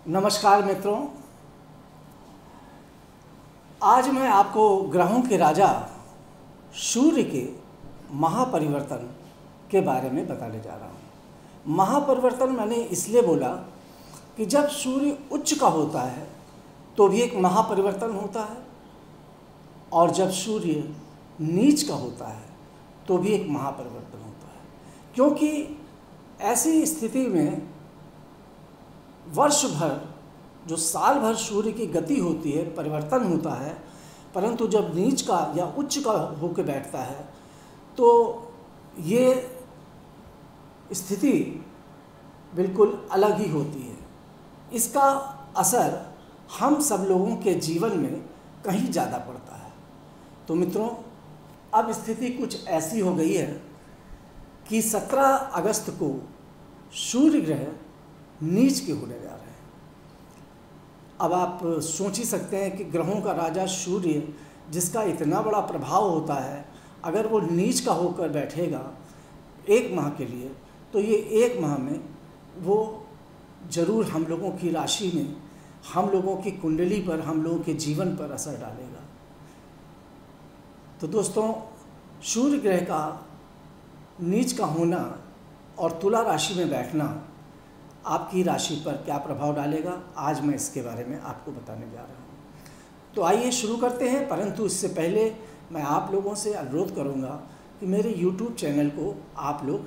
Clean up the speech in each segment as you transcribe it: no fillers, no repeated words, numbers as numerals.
नमस्कार मित्रों, आज मैं आपको ग्रहों के राजा सूर्य के महापरिवर्तन के बारे में बताने जा रहा हूँ। महापरिवर्तन मैंने इसलिए बोला कि जब सूर्य उच्च का होता है तो भी एक महापरिवर्तन होता है, और जब सूर्य नीच का होता है तो भी एक महापरिवर्तन होता है। क्योंकि ऐसी स्थिति में वर्ष भर, जो साल भर सूर्य की गति होती है, परिवर्तन होता है, परंतु जब नीच का या उच्च का होकर बैठता है तो ये स्थिति बिल्कुल अलग ही होती है। इसका असर हम सब लोगों के जीवन में कहीं ज़्यादा पड़ता है। तो मित्रों, अब स्थिति कुछ ऐसी हो गई है कि 17 अगस्त को सूर्य ग्रह नीच के होने जा रहे हैं। अब आप सोच ही सकते हैं कि ग्रहों का राजा सूर्य, जिसका इतना बड़ा प्रभाव होता है, अगर वो नीच का होकर बैठेगा 1 माह के लिए, तो ये 1 माह में वो ज़रूर हम लोगों की राशि में, हम लोगों की कुंडली पर, हम लोगों के जीवन पर असर डालेगा। तो दोस्तों, सूर्य ग्रह का नीच का होना और तुला राशि में बैठना आपकी राशि पर क्या प्रभाव डालेगा, आज मैं इसके बारे में आपको बताने जा रहा हूँ। तो आइए शुरू करते हैं। परंतु इससे पहले मैं आप लोगों से अनुरोध करूँगा कि मेरे YouTube चैनल को आप लोग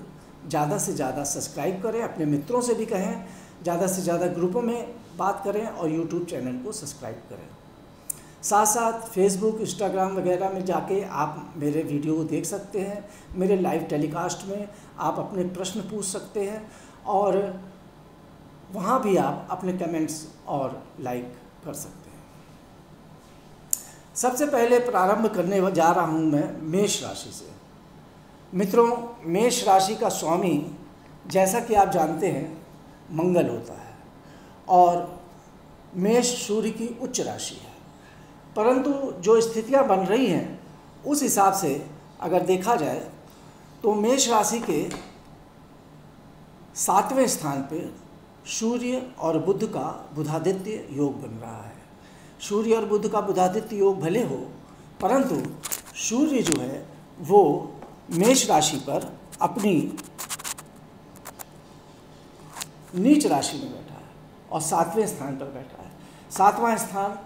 ज़्यादा से ज़्यादा सब्सक्राइब करें, अपने मित्रों से भी कहें, ज़्यादा से ज़्यादा ग्रुपों में बात करें और YouTube चैनल को सब्सक्राइब करें। साथ साथ फेसबुक, इंस्टाग्राम वगैरह में जाके आप मेरे वीडियो देख सकते हैं। मेरे लाइव टेलीकास्ट में आप अपने प्रश्न पूछ सकते हैं और वहाँ भी आप अपने कमेंट्स और लाइक कर सकते हैं। सबसे पहले प्रारंभ करने जा रहा हूँ मैं मेष राशि से। मित्रों, मेष राशि का स्वामी, जैसा कि आप जानते हैं, मंगल होता है और मेष सूर्य की उच्च राशि है। परंतु जो स्थितियाँ बन रही हैं उस हिसाब से अगर देखा जाए तो मेष राशि के 7वें स्थान पे सूर्य और बुध का बुधादित्य योग बन रहा है। सूर्य और बुध का बुधादित्य योग भले हो, परंतु सूर्य जो है वो मेष राशि पर अपनी नीच राशि में बैठा है और 7वें स्थान पर बैठा है। 7वां स्थान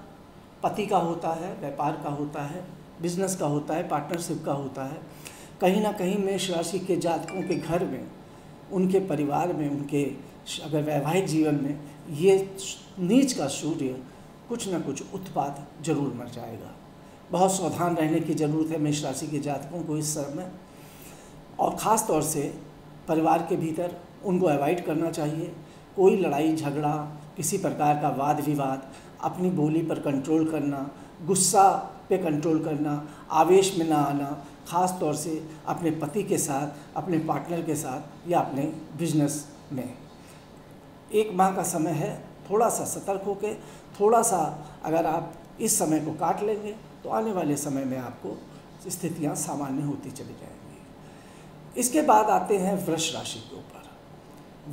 पति का होता है, व्यापार का होता है, बिजनेस का होता है, पार्टनरशिप का होता है। कहीं ना कहीं मेष राशि के जातकों के घर में, उनके परिवार में, उनके अगर वैवाहिक जीवन में ये नीच का सूर्य कुछ ना कुछ उत्पात जरूर मचाएगा। बहुत सावधान रहने की ज़रूरत है मेष राशि के जातकों को इस समय, और ख़ास तौर से परिवार के भीतर उनको अवॉइड करना चाहिए। कोई लड़ाई झगड़ा, किसी प्रकार का वाद विवाद, अपनी बोली पर कंट्रोल करना, गुस्सा पे कंट्रोल करना, आवेश में ना आना, ख़ास तौर से अपने पति के साथ, अपने पार्टनर के साथ या अपने बिजनेस में। 1 माह का समय है, थोड़ा सा सतर्क होकर, थोड़ा सा अगर आप इस समय को काट लेंगे तो आने वाले समय में आपको स्थितियां सामान्य होती चली जाएंगी। इसके बाद आते हैं वृष राशि के ऊपर।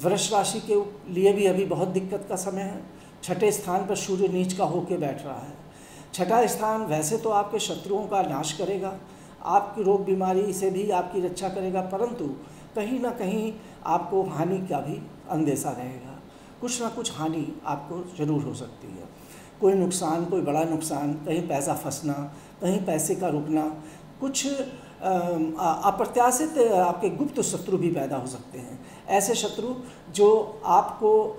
वृष राशि के लिए भी अभी बहुत दिक्कत का समय है। 6ठे स्थान पर सूर्य नीच का होकर बैठ रहा है। 6ठा स्थान वैसे तो आपके शत्रुओं का नाश करेगा, आपकी रोग बीमारी से भी आपकी रक्षा करेगा, परंतु कहीं ना कहीं आपको हानि का भी अंदेशा रहेगा। कुछ ना कुछ हानि आपको ज़रूर हो सकती है। कोई नुकसान, कोई बड़ा नुकसान, कहीं पैसा फंसना, कहीं पैसे का रुकना, कुछ अप्रत्याशित आपके गुप्त शत्रु भी पैदा हो सकते हैं। ऐसे शत्रु जो आपको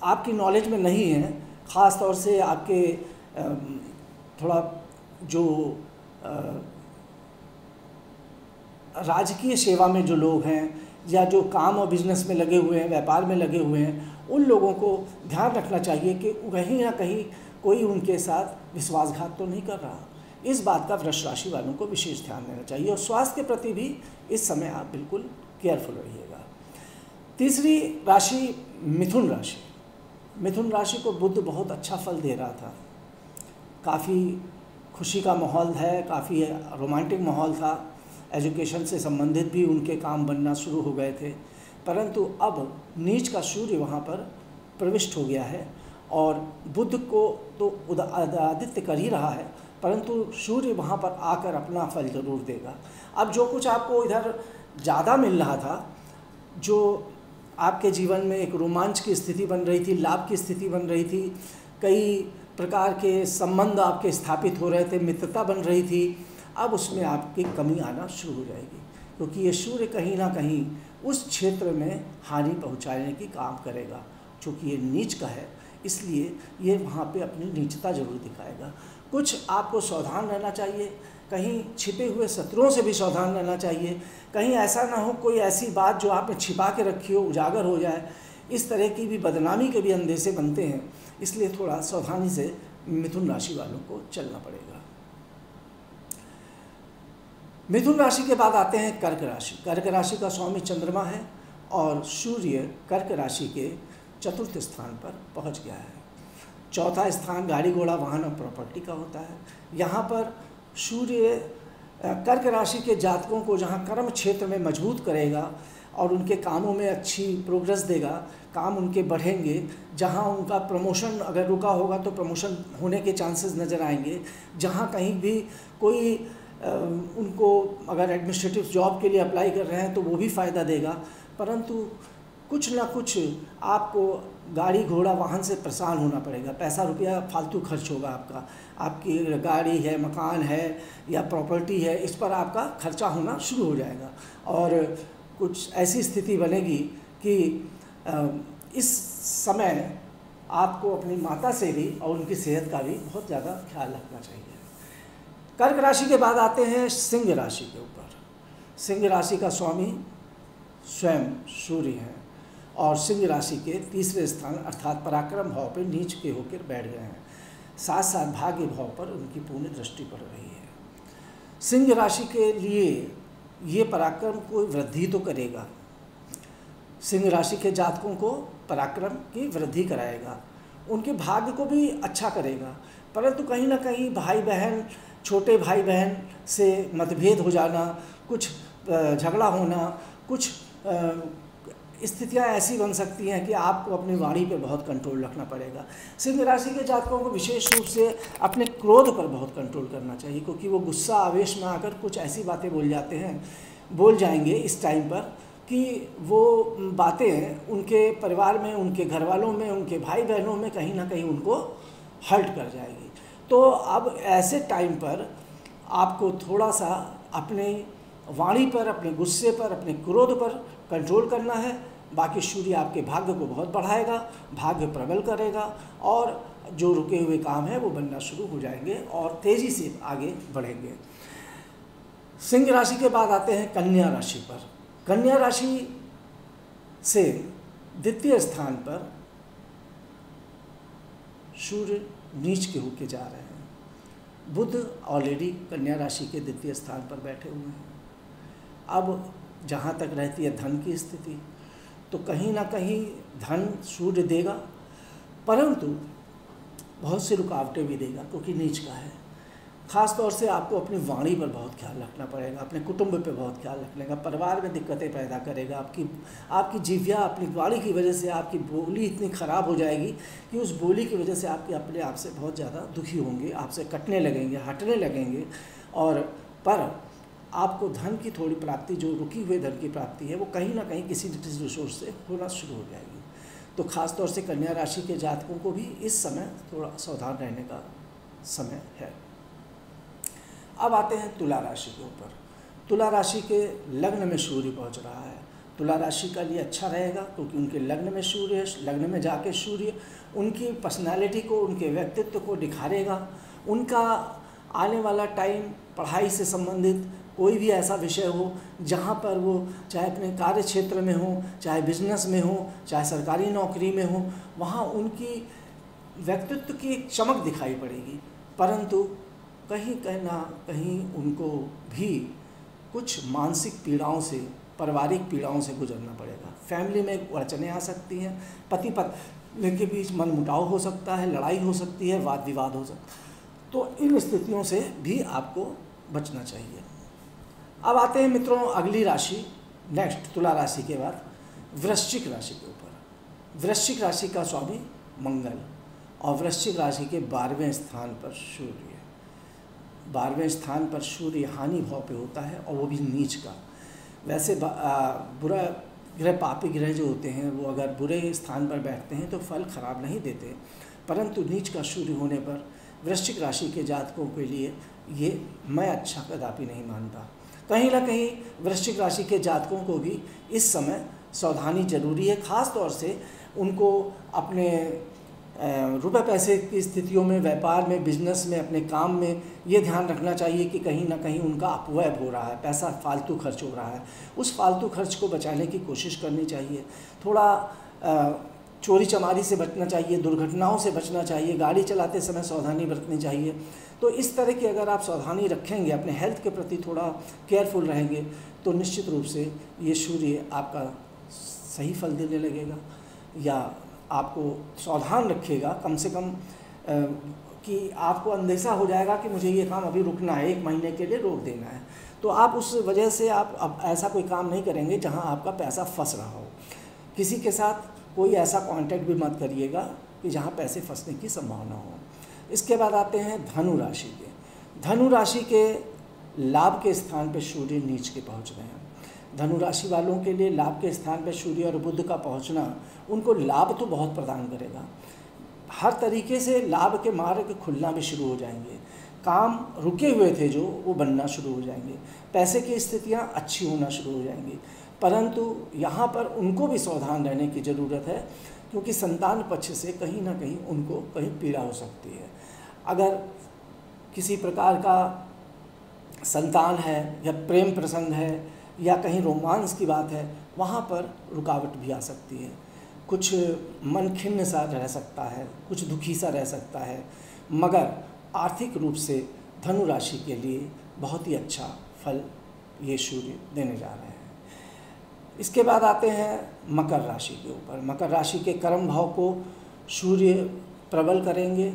आपकी नॉलेज में नहीं है, ख़ास तौर से आपके थोड़ा जो राजकीय सेवा में जो लोग हैं या जो काम और बिजनेस में लगे हुए हैं, व्यापार में लगे हुए हैं, उन लोगों को ध्यान रखना चाहिए कि कहीं ना कहीं कोई उनके साथ विश्वासघात तो नहीं कर रहा। इस बात का वृष राशि वालों को विशेष ध्यान देना चाहिए और स्वास्थ्य के प्रति भी इस समय आप बिल्कुल केयरफुल रहिएगा। तीसरी राशि मिथुन राशि। मिथुन राशि को बुध बहुत अच्छा फल दे रहा था, काफ़ी खुशी का माहौल है, काफ़ी रोमांटिक माहौल था, एजुकेशन से संबंधित भी उनके काम बनना शुरू हो गए थे। परंतु अब नीच का सूर्य वहाँ पर प्रविष्ट हो गया है और बुध को तो आदित्य कर ही रहा है, परंतु सूर्य वहाँ पर आकर अपना फल जरूर देगा। अब जो कुछ आपको इधर ज़्यादा मिल रहा था, जो आपके जीवन में एक रोमांच की स्थिति बन रही थी, लाभ की स्थिति बन रही थी, कई प्रकार के संबंध आपके स्थापित हो रहे थे, मित्रता बन रही थी, अब उसमें आपकी कमी आना शुरू हो जाएगी, क्योंकि ये सूर्य कहीं ना कहीं उस क्षेत्र में हानि पहुंचाने की काम करेगा। चूँकि ये नीच का है, इसलिए ये वहाँ पे अपनी नीचता जरूर दिखाएगा। कुछ आपको सावधान रहना चाहिए, कहीं छिपे हुए शत्रुओं से भी सावधान रहना चाहिए, कहीं ऐसा ना हो कोई ऐसी बात जो आपने छिपा के रखी हो उजागर हो जाए। इस तरह की भी बदनामी के भी अंदेशे बनते हैं, इसलिए थोड़ा सावधानी से मिथुन राशि वालों को चलना पड़ेगा। मिथुन राशि के बाद आते हैं कर्क राशि। कर्क राशि का स्वामी चंद्रमा है और सूर्य कर्क राशि के चतुर्थ स्थान पर पहुंच गया है। चौथा स्थान गाड़ी घोड़ा वाहन और प्रॉपर्टी का होता है। यहाँ पर सूर्य कर्क राशि के जातकों को जहाँ कर्म क्षेत्र में मजबूत करेगा और उनके कामों में अच्छी प्रोग्रेस देगा, काम उनके बढ़ेंगे। जहाँ उनका प्रमोशन अगर रुका होगा तो प्रमोशन होने के चांसेस नज़र आएंगे। जहाँ कहीं भी कोई उनको अगर एडमिनिस्ट्रेटिव जॉब के लिए अप्लाई कर रहे हैं तो वो भी फ़ायदा देगा, परंतु कुछ ना कुछ आपको गाड़ी घोड़ा वाहन से परेशान होना पड़ेगा। पैसा रुपया फालतू खर्च होगा आपका, आपकी गाड़ी है, मकान है या प्रॉपर्टी है, इस पर आपका खर्चा होना शुरू हो जाएगा और कुछ ऐसी स्थिति बनेगी कि इस समय आपको अपनी माता से भी और उनकी सेहत का भी बहुत ज़्यादा ख्याल रखना चाहिए। कर्क राशि के बाद आते हैं सिंह राशि के ऊपर। सिंह राशि का स्वामी स्वयं सूर्य है और सिंह राशि के तीसरे स्थान अर्थात पराक्रम भाव पर नीच के होकर बैठ गए हैं। साथ साथ भाग्य भाव पर उनकी पूर्ण दृष्टि पड़ रही है। सिंह राशि के लिए ये पराक्रम को वृद्धि तो करेगा, सिंह राशि के जातकों को पराक्रम की वृद्धि कराएगा, उनके भाग्य को भी अच्छा करेगा, परंतु कहीं ना कहीं भाई बहन, छोटे भाई बहन से मतभेद हो जाना, कुछ झगड़ा होना, कुछ स्थितियां ऐसी बन सकती हैं कि आपको अपनी वाणी पर बहुत कंट्रोल रखना पड़ेगा। सिंह राशि के जातकों को विशेष रूप से अपने क्रोध पर बहुत कंट्रोल करना चाहिए, क्योंकि वो गुस्सा आवेश में आकर कुछ ऐसी बातें बोल जाएंगे इस टाइम पर कि वो बातें उनके परिवार में, उनके घर वालों में, उनके भाई बहनों में कहीं ना कहीं उनको हर्ट कर जाएगी। तो अब ऐसे टाइम पर आपको थोड़ा सा अपने वाणी पर, अपने गुस्से पर, अपने क्रोध पर कंट्रोल करना है। बाकी सूर्य आपके भाग्य को बहुत बढ़ाएगा, भाग्य प्रबल करेगा और जो रुके हुए काम है वो बनना शुरू हो जाएंगे और तेज़ी से आगे बढ़ेंगे। सिंह राशि के बाद आते हैं कन्या राशि पर। कन्या राशि से द्वितीय स्थान पर सूर्य नीच के होके जा रहे हैं। बुध ऑलरेडी कन्या राशि के द्वितीय स्थान पर बैठे हुए हैं। अब जहाँ तक रहती है धन की स्थिति, तो कहीं ना कहीं धन सूर्य देगा, परंतु बहुत सी रुकावटें भी देगा, क्योंकि नीच का है। ख़ास तौर से आपको अपनी वाणी पर बहुत ख्याल रखना पड़ेगा, अपने कुटुंब पे बहुत ख्याल रखने का, परिवार में दिक्कतें पैदा करेगा। आपकी जीविया अपनी वाणी की वजह से आपकी बोली इतनी ख़राब हो जाएगी कि उस बोली की वजह से आपके अपने आप से बहुत ज़्यादा दुखी होंगे, आपसे कटने लगेंगे, हटने लगेंगे। और पर आपको धन की थोड़ी प्राप्ति, जो रुकी हुई धन की प्राप्ति है, वो कहीं ना कहीं किसी रिसोर्स से होना शुरू हो जाएगी। तो ख़ास तौर से कन्या राशि के जातकों को भी इस समय थोड़ा सावधान रहने का समय है। अब आते हैं तुला राशि के ऊपर। तुला राशि के लग्न में सूर्य पहुंच रहा है। तुला राशि का लिए अच्छा रहेगा, क्योंकि उनके लग्न में सूर्य है। लग्न में जाके सूर्य उनकी पर्सनालिटी को, उनके व्यक्तित्व को निखारेगा। उनका आने वाला टाइम पढ़ाई से संबंधित कोई भी ऐसा विषय हो जहाँ पर वो चाहे अपने कार्य क्षेत्र में हो, चाहे बिजनेस में हो, चाहे सरकारी नौकरी में हो, वहाँ उनकी व्यक्तित्व की एक चमक दिखाई पड़ेगी। परंतु कहीं ना कहीं उनको भी कुछ मानसिक पीड़ाओं से, पारिवारिक पीड़ाओं से गुजरना पड़ेगा। फैमिली में अड़चनें आ सकती हैं, पति पत्नी के बीच मनमुटाव हो सकता है, लड़ाई हो सकती है, वाद विवाद हो सकता है। तो इन स्थितियों से भी आपको बचना चाहिए। अब आते हैं मित्रों अगली राशि, नेक्स्ट तुला राशि के बाद वृश्चिक राशि के ऊपर। वृश्चिक राशि का स्वामी मंगल और वृश्चिक राशि के 12वें स्थान पर सूर्य। 12वें स्थान पर सूर्य हानि भाव पे होता है और वो भी नीच का। वैसे बुरा ग्रह, पापी ग्रह जो होते हैं वो अगर बुरे स्थान पर बैठते हैं तो फल खराब नहीं देते, परंतु नीच का सूर्य होने पर वृश्चिक राशि के जातकों के लिए ये मैं अच्छा कदापि नहीं मानता। कहीं ना कहीं वृश्चिक राशि के जातकों को भी इस समय सावधानी जरूरी है। ख़ास तौर से उनको अपने रुपए पैसे की स्थितियों में, व्यापार में, बिजनेस में, अपने काम में ये ध्यान रखना चाहिए कि कहीं ना कहीं उनका अपव्यय हो रहा है, पैसा फालतू खर्च हो रहा है। उस फालतू खर्च को बचाने की कोशिश करनी चाहिए। थोड़ा चोरी चमारी से बचना चाहिए, दुर्घटनाओं से बचना चाहिए, गाड़ी चलाते समय सावधानी बरतनी चाहिए। तो इस तरह की अगर आप सावधानी रखेंगे, अपने हेल्थ के प्रति थोड़ा केयरफुल रहेंगे, तो निश्चित रूप से ये सूर्य आपका सही फल देने लगेगा या आपको सावधान रखेगा। कम से कम कि आपको अंदेशा हो जाएगा कि मुझे ये काम अभी रुकना है, 1 महीने के लिए रोक देना है। तो आप उस वजह से आप अब ऐसा कोई काम नहीं करेंगे जहां आपका पैसा फंस रहा हो। किसी के साथ कोई ऐसा कांटेक्ट भी मत करिएगा कि जहां पैसे फंसने की संभावना हो। इसके बाद आते हैं धनु राशि के। धनु राशि के लाभ के स्थान पर सूर्य नीच के पहुंच रहे हैं। धनु राशि वालों के लिए लाभ के स्थान पर सूर्य और बुध का पहुंचना उनको लाभ तो बहुत प्रदान करेगा। हर तरीके से लाभ के मार्ग खुलना भी शुरू हो जाएंगे। काम रुके हुए थे जो, वो बनना शुरू हो जाएंगे। पैसे की स्थितियां अच्छी होना शुरू हो जाएंगी। परंतु यहाँ पर उनको भी सावधान रहने की ज़रूरत है, क्योंकि संतान पक्ष से कहीं ना कहीं उनको कहीं पीड़ा हो सकती है। अगर किसी प्रकार का संतान है या प्रेम प्रसंग है या कहीं रोमांस की बात है, वहाँ पर रुकावट भी आ सकती है। कुछ मन खिन्न सा रह सकता है, कुछ दुखी सा रह सकता है, मगर आर्थिक रूप से धनु राशि के लिए बहुत ही अच्छा फल ये सूर्य देने जा रहे हैं। इसके बाद आते हैं मकर राशि के ऊपर। मकर राशि के कर्म भाव को सूर्य प्रबल करेंगे,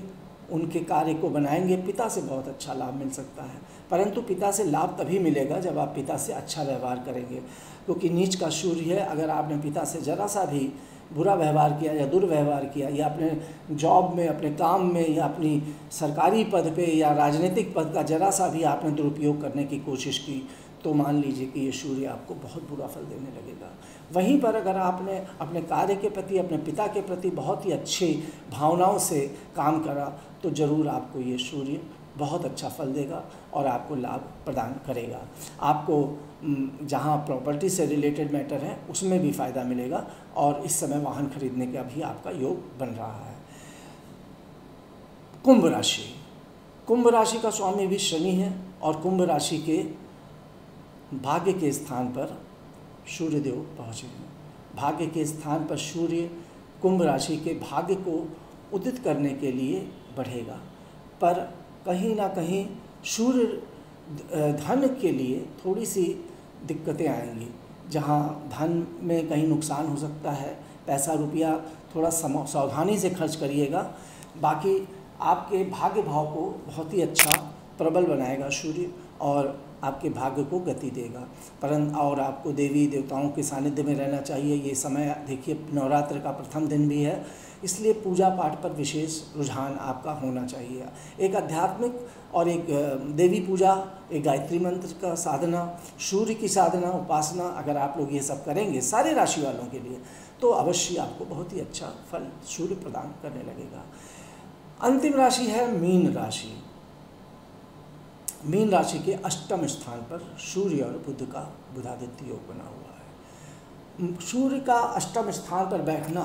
उनके कार्य को बनाएंगे। पिता से बहुत अच्छा लाभ मिल सकता है, परंतु पिता से लाभ तभी मिलेगा जब आप पिता से अच्छा व्यवहार करेंगे, क्योंकि नीच का सूर्य है। अगर आपने पिता से ज़रा सा भी बुरा व्यवहार किया या दुर्व्यवहार किया, या अपने जॉब में, अपने काम में, या अपनी सरकारी पद पे या राजनीतिक पद का ज़रा सा भी आपने दुरुपयोग करने की कोशिश की, तो मान लीजिए कि ये सूर्य आपको बहुत बुरा फल देने लगेगा। वहीं पर अगर आपने अपने कार्य के प्रति, अपने पिता के प्रति बहुत ही अच्छी भावनाओं से काम करा, तो ज़रूर आपको ये सूर्य बहुत अच्छा फल देगा और आपको लाभ प्रदान करेगा। आपको जहां प्रॉपर्टी से रिलेटेड मैटर है उसमें भी फ़ायदा मिलेगा और इस समय वाहन खरीदने का भी आपका योग बन रहा है। कुंभ राशि। कुंभ राशि का स्वामी भी शनि है और कुंभ राशि के भाग्य के स्थान पर सूर्य देव पहुँचे हैं। भाग्य के स्थान पर सूर्य कुंभ राशि के भाग्य को उदित करने के लिए बढ़ेगा, पर कहीं ना कहीं सूर्य धन के लिए थोड़ी सी दिक्कतें आएंगी। जहां धन में कहीं नुकसान हो सकता है, पैसा रुपया थोड़ा सावधानी से खर्च करिएगा। बाकी आपके भाग्य भाव को बहुत ही अच्छा प्रबल बनाएगा सूर्य और आपके भाग्य को गति देगा। परंतु और आपको देवी देवताओं के सानिध्य में रहना चाहिए। ये समय देखिए नवरात्र का प्रथम दिन भी है, इसलिए पूजा पाठ पर विशेष रुझान आपका होना चाहिए। एक आध्यात्मिक और एक देवी पूजा, एक गायत्री मंत्र का साधना, सूर्य की साधना, उपासना अगर आप लोग ये सब करेंगे सारे राशि वालों के लिए, तो अवश्य आपको बहुत ही अच्छा फल सूर्य प्रदान करने लगेगा। अंतिम राशि है मीन राशि। मीन राशि के अष्टम स्थान पर सूर्य और बुध का बुधादित्य योग बना हुआ है। सूर्य का अष्टम स्थान पर बैठना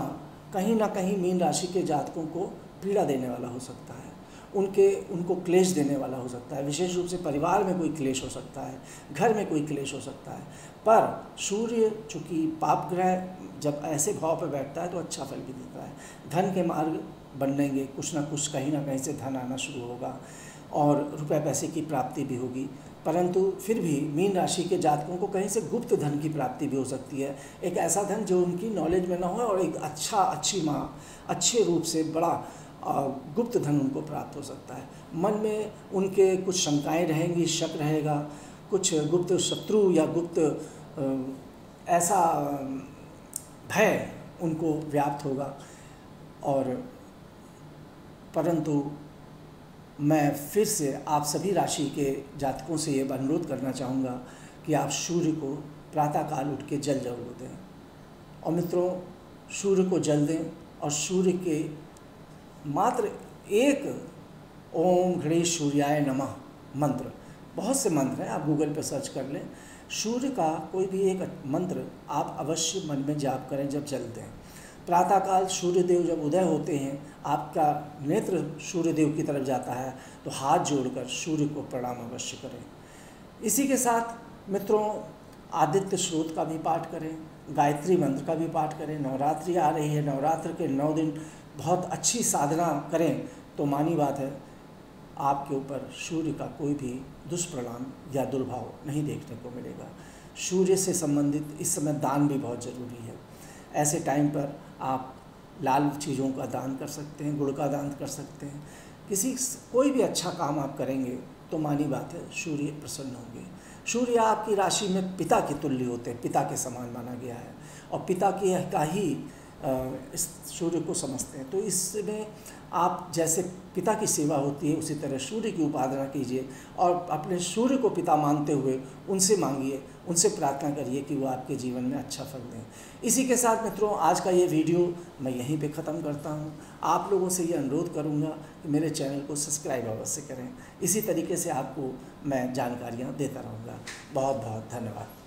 कहीं ना कहीं मीन राशि के जातकों को पीड़ा देने वाला हो सकता है, उनको क्लेश देने वाला हो सकता है। विशेष रूप से परिवार में कोई क्लेश हो सकता है, घर में कोई क्लेश हो सकता है। पर सूर्य चूँकि पाप ग्रह जब ऐसे भाव पर बैठता है तो अच्छा फल भी देता है। धन के मार्ग बनेंगे, कुछ ना कुछ कहीं ना कहीं से धन आना शुरू होगा और रुपए पैसे की प्राप्ति भी होगी। परंतु फिर भी मीन राशि के जातकों को कहीं से गुप्त धन की प्राप्ति भी हो सकती है। एक ऐसा धन जो उनकी नॉलेज में ना हो और एक अच्छे रूप से बड़ा गुप्त धन उनको प्राप्त हो सकता है। मन में उनके कुछ शंकाएं रहेंगी, शक रहेगा, कुछ गुप्त शत्रु या गुप्त ऐसा भय उनको व्याप्त होगा। और परंतु मैं फिर से आप सभी राशि के जातकों से ये अनुरोध करना चाहूँगा कि आप सूर्य को प्रातःकाल उठ के जल जरूर दें। और मित्रों, सूर्य को जल दें और सूर्य के मात्र एक ओम गणेश सूर्याय नमः मंत्र, बहुत से मंत्र हैं, आप गूगल पर सर्च कर लें, सूर्य का कोई भी एक मंत्र आप अवश्य मन में जाप करें जब जल दें। प्रातःकाल सूर्यदेव जब उदय होते हैं, आपका नेत्र सूर्यदेव की तरफ जाता है, तो हाथ जोड़कर सूर्य को प्रणाम अवश्य करें। इसी के साथ मित्रों, आदित्य स्रोत का भी पाठ करें, गायत्री मंत्र का भी पाठ करें। नवरात्रि आ रही है, नवरात्र के 9 दिन बहुत अच्छी साधना करें तो मानी बात है आपके ऊपर सूर्य का कोई भी दुष्परिणाम या दुर्भाव नहीं देखने को मिलेगा। सूर्य से संबंधित इस समय दान भी बहुत ज़रूरी है। ऐसे टाइम पर आप लाल चीज़ों का दान कर सकते हैं, गुड़ का दान कर सकते हैं। कोई भी अच्छा काम आप करेंगे तो मानी बात है सूर्य प्रसन्न होंगे। सूर्य आपकी राशि में पिता के तुल्य होते हैं, पिता के समान माना गया है, और पिता की का ही इस सूर्य को समझते हैं। तो इसमें आप जैसे पिता की सेवा होती है, उसी तरह सूर्य की उपासना कीजिए और अपने सूर्य को पिता मानते हुए उनसे मांगिए, उनसे प्रार्थना करिए कि वो आपके जीवन में अच्छा फल दें। इसी के साथ मित्रों, आज का ये वीडियो मैं यहीं पे ख़त्म करता हूँ। आप लोगों से ये अनुरोध करूँगा कि मेरे चैनल को सब्सक्राइब अवश्य करें। इसी तरीके से आपको मैं जानकारियाँ देता रहूँगा। बहुत बहुत धन्यवाद।